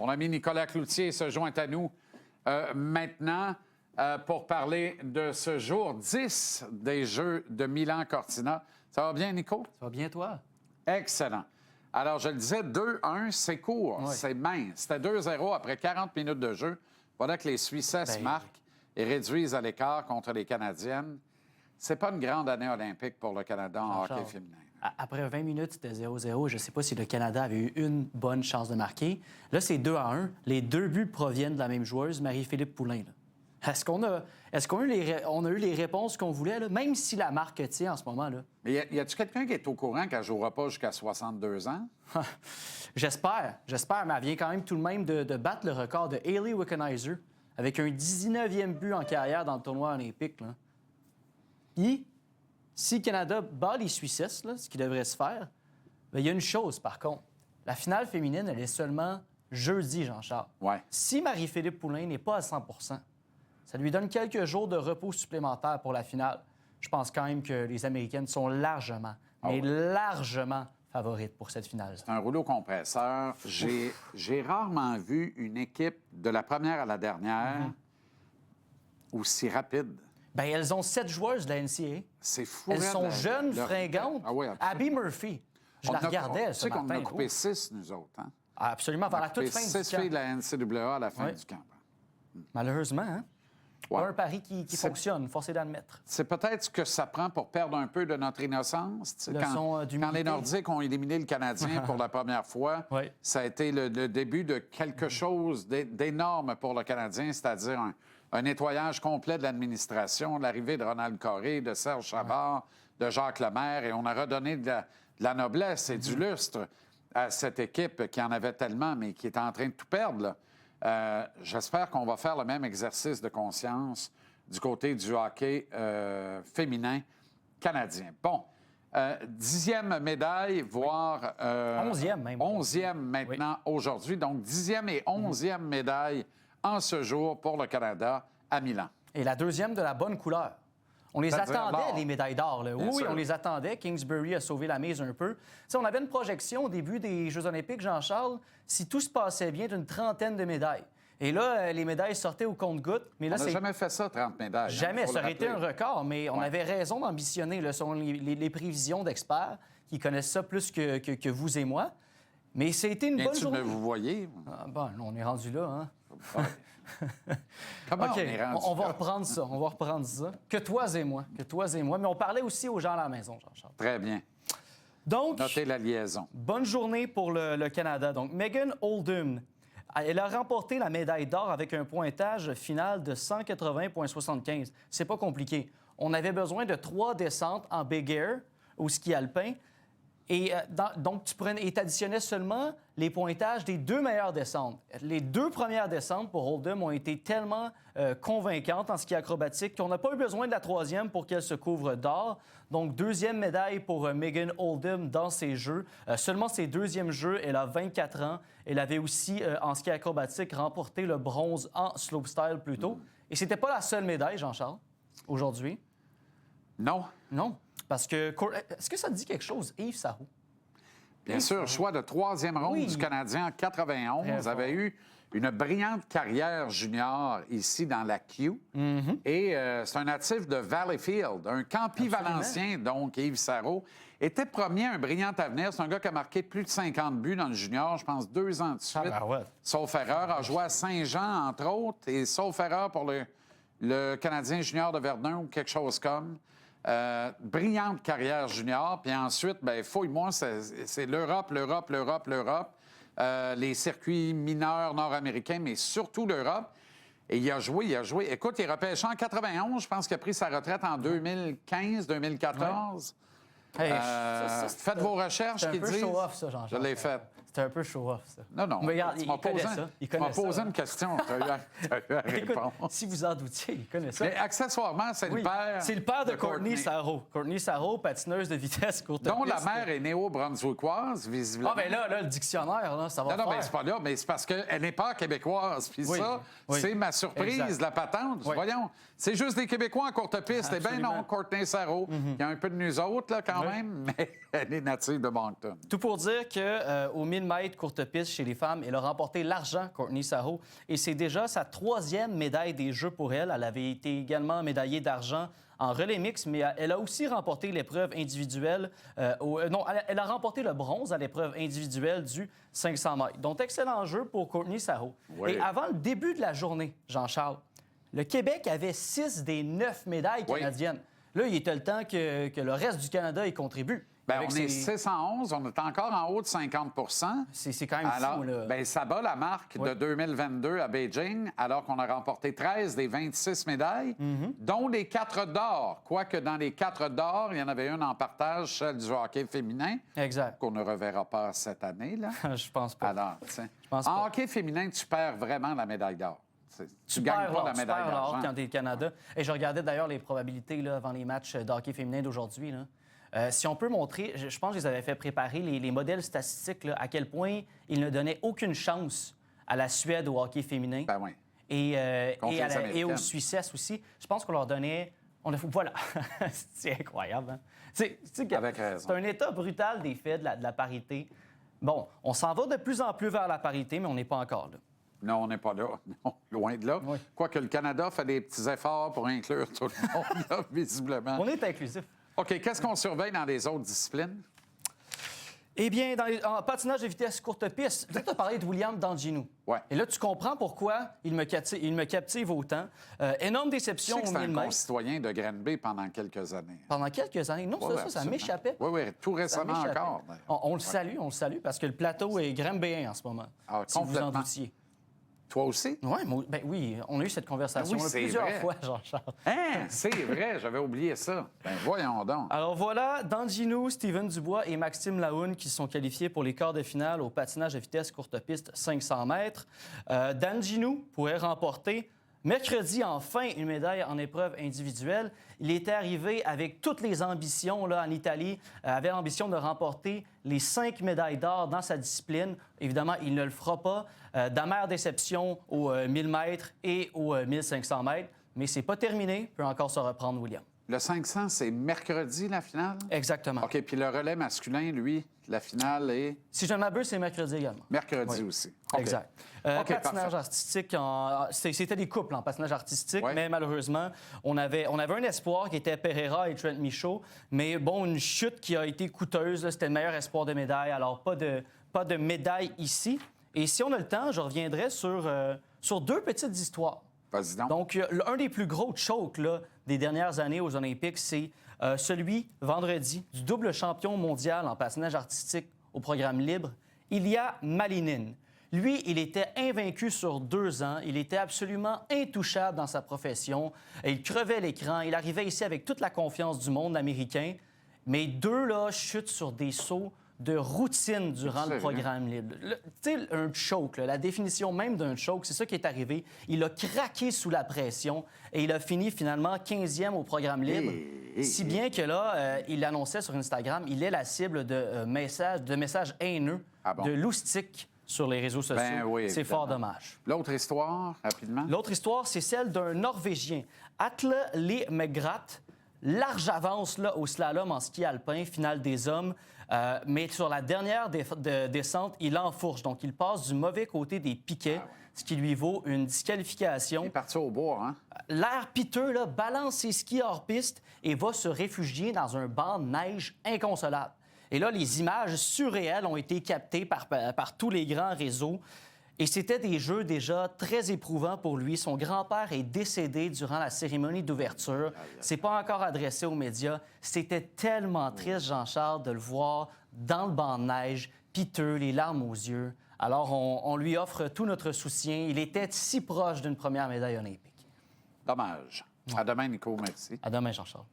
Mon ami Nicolas Cloutier se joint à nous maintenant pour parler de ce jour 10 des Jeux de Milan-Cortina. Ça va bien, Nico? Ça va bien, toi? Excellent. Alors, je le disais, 2-1, c'est court, c'est mince. C'était 2-0 après 40 minutes de jeu. Voilà que les Suissesses marquent et réduisent à l'écart contre les Canadiennes. C'est pas une grande année olympique pour le Canada en hockey féminin. Après 20 minutes, c'était 0-0. Je ne sais pas si le Canada avait eu une bonne chance de marquer. Là, c'est 2-1. Les deux buts proviennent de la même joueuse, Marie-Philippe Poulin. Est-ce qu'on a eu les réponses qu'on voulait, là? Même si la marque tient en ce moment? Là. Mais y a-t-il quelqu'un qui est au courant qu'elle ne jouera pas jusqu'à 62 ans? J'espère, mais elle vient quand même tout de même de battre le record de Hayley Wickenheiser avec un 19e but en carrière dans le tournoi olympique. Là. Puis, si le Canada bat les Suissesses, là, ce qui devrait se faire, il y a une chose, par contre. La finale féminine, elle est seulement jeudi, Jean-Charles. Ouais. Si Marie-Philippe Poulin n'est pas à 100 ça lui donne quelques jours de repos supplémentaires pour la finale. Je pense quand même que les Américaines sont largement, largement favorites pour cette finale. C'est un rouleau compresseur. J'ai rarement vu une équipe de la première à la dernière aussi rapide. Bien, elles ont 7 joueuses de la NCAA. C'est fou. Elles sont jeunes, fringantes. Ah oui, Abby Murphy, je la regardais ce matin. Tu sais qu'on en a coupé 6, nous autres. Hein? Absolument, vers la toute fin du camp. 6 filles de la NCAA à la fin du camp. Malheureusement, hein? Pas un pari qui fonctionne, forcé d'admettre. C'est peut-être ce que ça prend pour perdre un peu de notre innocence. Quand les Nordiques ont éliminé le Canadien pour la première fois, ça a été le début de quelque chose d'énorme pour le Canadien, c'est-à-dire un nettoyage complet de l'administration, l'arrivée de Ronald Coré, de Serge Chavard, de Jacques Lemaire, et on a redonné de la noblesse et du lustre à cette équipe qui en avait tellement, mais qui est en train de tout perdre, là. J'espère qu'on va faire le même exercice de conscience du côté du hockey féminin canadien. Bon, 10e médaille, voire... 11e même. 11e maintenant aujourd'hui. Donc, 10e et 11e médaille en ce jour pour le Canada à Milan. Et la deuxième de la bonne couleur. On les attendait, les médailles d'or. Oui, on les attendait. Kingsbury a sauvé la mise un peu. T'sais, on avait une projection au début des Jeux olympiques, Jean-Charles, si tout se passait bien, d'une 30aine de médailles. Et là, les médailles sortaient au compte-gouttes. On n'a jamais fait ça, 30 médailles. Jamais. Ça aurait été un record, mais on avait raison d'ambitionner, selon les prévisions d'experts qui connaissent ça plus que vous et moi. Mais c'était une bonne journée. Vous voyez? On est rendu là, hein? Comment on va reprendre ça. Que toi et moi. Mais on parlait aussi aux gens à la maison, Jean-Charles. Très bien. Donc, notez la liaison. Bonne journée pour le Canada. Donc, Megan Oldham, elle a remporté la médaille d'or avec un pointage final de 180,75. C'est pas compliqué. On avait besoin de 3 descentes en Big Air au ski alpin. Et donc, tu additionnais seulement les pointages des 2 meilleures descentes. Les 2 premières descentes pour Oldham ont été tellement convaincantes en ski acrobatique qu'on n'a pas eu besoin de la 3e pour qu'elle se couvre d'or. Donc, 2e médaille pour Megan Oldham dans ses Jeux. Seulement ses 2e Jeux, elle a 24 ans. Elle avait aussi, en ski acrobatique, remporté le bronze en slopestyle plus tôt. Et c'était pas la seule médaille, Jean-Charles, aujourd'hui. Non. Non. Parce que, est-ce que ça te dit quelque chose, Yves Sarrault? Bien sûr, choix de 3e ronde du Canadien en 91. Avait eu une brillante carrière junior ici dans la Q. Et c'est un natif de Valleyfield, un campi valencien, donc Yves Sarrault. Était premier, un brillant avenir. C'est un gars qui a marqué plus de 50 buts dans le junior, je pense 2 ans de suite. Sauf erreur, a joué à Saint-Jean, entre autres, et sauf erreur pour le Canadien junior de Verdun ou quelque chose comme. Brillante carrière junior. Puis ensuite, fouille-moi, c'est l'Europe. Les circuits mineurs nord-américains, mais surtout l'Europe. Et il a joué. Écoute, il est repêché en 91. Je pense qu'il a pris sa retraite en 2015, 2014. Faites vos recherches. C'est un peu show-off, ça, Jean-Jacques. Je l'ai fait. C'était un peu show-off, ça. Non. Mais regarde, tu m'as posé une question. Tu as eu à répondre. Écoute, si vous en doutiez, il connaît ça. Mais accessoirement, c'est le père. C'est le père de Courtney Sarrault. Courtney Sarrault, patineuse de vitesse courte piste. Dont la mère est néo-brunswickoise, visiblement. Ah, bien là, le dictionnaire, là, ça va faire. Non, mais c'est pas là. Mais c'est parce qu'elle n'est pas québécoise. Puis c'est ma surprise, la patente. Voyons, c'est juste des Québécois en courte piste. Eh bien non, Courtney Sarrault. Il y a un peu de nous autres, là, quand même, mais elle est native de Moncton. Tout pour dire qu'au 1000 1000 mètres courte piste chez les femmes. Elle a remporté l'argent, Courtney Saho, et c'est déjà sa 3e médaille des Jeux pour elle. Elle avait été également médaillée d'argent en relais mix, mais elle a aussi remporté l'épreuve individuelle. Elle a remporté le bronze à l'épreuve individuelle du 500 mètres. Donc, excellent jeu pour Courtney Saho. Oui. Et avant le début de la journée, Jean-Charles, le Québec avait 6 des 9 médailles canadiennes. Là, il était le temps que le reste du Canada y contribue. Bien, on est 611, on est encore en haut de 50 C'est quand même fou, là. Bien, ça bat la marque de 2022 à Beijing, alors qu'on a remporté 13 des 26 médailles, dont les 4 d'or. Quoique dans les 4 d'or, il y en avait une en partage, celle du hockey féminin. Exact. Qu'on ne reverra pas cette année, là. Je pense pas. Alors, tiens. En hockey féminin, tu perds vraiment la médaille d'or. Tu gagnes perds pas la médaille d'argent quand tu es le Canada. Et je regardais d'ailleurs les probabilités là, avant les matchs de hockey féminin d'aujourd'hui. Si on peut montrer, je pense qu'ils avaient fait préparer les modèles statistiques, là, à quel point ils ne donnaient aucune chance à la Suède au hockey féminin. Ben oui. Et aux Suissesses aussi. Je pense qu'on leur donnait... Voilà. C'est incroyable. Hein? Avec raison. C'est un état brutal des faits de la parité. Bon, on s'en va de plus en plus vers la parité, mais on n'est pas encore là. Non, on n'est pas là. Non, loin de là. Oui. Quoique le Canada fait des petits efforts pour inclure tout le monde, là, visiblement. On est inclusif. OK, qu'est-ce qu'on surveille dans les autres disciplines? Eh bien, en patinage de vitesse courte piste, tu as parlé de William D'Angino. Ouais. Et là, tu comprends pourquoi il me captive autant. Énorme déception Tu sais au que 1000 c'est un mètres. concitoyen de Granby pendant quelques années. Pendant quelques années. Non, ça m'échappait. Oui, oui, tout récemment Ça m'échappait. encore. On le salue, parce que le plateau est Granbéen en ce moment. Ah, si vous en complètement. doutiez. Toi aussi? Oui, on a eu cette conversation Ben oui, c'est plusieurs vrai. fois, Jean-Charles. Hein? C'est vrai, j'avais oublié ça. Ben voyons donc. Alors voilà, D'Angino, Steven Dubois et Maxime Lahoun qui sont qualifiés pour les quarts de finale au patinage de vitesse courte piste 500 mètres. D'Angino pourrait remporter mercredi, enfin, une médaille en épreuve individuelle. Il était arrivé avec toutes les ambitions là, en Italie, avait l'ambition de remporter les 5 médailles d'or dans sa discipline. Évidemment, il ne le fera pas. D'amère déception aux 1000 mètres et aux 1500 mètres. Mais c'est pas terminé. Il peut encore se reprendre, William. Le 500, c'est mercredi, la finale? Exactement. OK, puis le relais masculin, lui, la finale est... Si je ne m'abuse, c'est mercredi également. Mercredi aussi. Okay. Exact. Patinage artistique, c'était des couples en patinage artistique, mais malheureusement, on avait un espoir qui était Pereira et Trent Michaud, mais bon, une chute qui a été coûteuse. C'était le meilleur espoir de médaille, alors pas de médaille ici. Et si on a le temps, je reviendrai sur 2 petites histoires. Vas-y donc. Donc, un des plus gros chokes là, des dernières années aux Olympiques, c'est celui, vendredi, du double champion mondial en patinage artistique au programme libre, Ilya Malinin. Lui, il était invaincu sur 2 ans. Il était absolument intouchable dans sa profession. Il crevait l'écran. Il arrivait ici avec toute la confiance du monde américain. Mais 2 là, chutent sur des sauts de routine durant le programme libre. Tu sais, un choke, là, la définition même d'un choke, c'est ça qui est arrivé. Il a craqué sous la pression et il a fini finalement 15e au programme libre. Si bien que là, il annonçait sur Instagram, il est la cible de messages haineux, de loustiques sur les réseaux sociaux. Ben oui, c'est fort dommage. L'autre histoire, rapidement? L'autre histoire, c'est celle d'un Norvégien, Atle Lee McGrath. Large avance là, au slalom en ski alpin, finale des hommes. Mais sur la dernière descente, il enfourche. Donc, il passe du mauvais côté des piquets, ce qui lui vaut une disqualification. Il est parti au bois, hein? L'air piteux là, balance ses skis hors piste et va se réfugier dans un banc de neige inconsolable. Et là, les images surréelles ont été captées par tous les grands réseaux. Et c'était des jeux déjà très éprouvants pour lui. Son grand-père est décédé durant la cérémonie d'ouverture. C'est pas encore adressé aux médias. C'était tellement triste, Jean-Charles, de le voir dans le banc de neige, piteux, les larmes aux yeux. Alors, on lui offre tout notre soutien. Il était si proche d'une première médaille olympique. Dommage. À demain, Nico. Merci. À demain, Jean-Charles.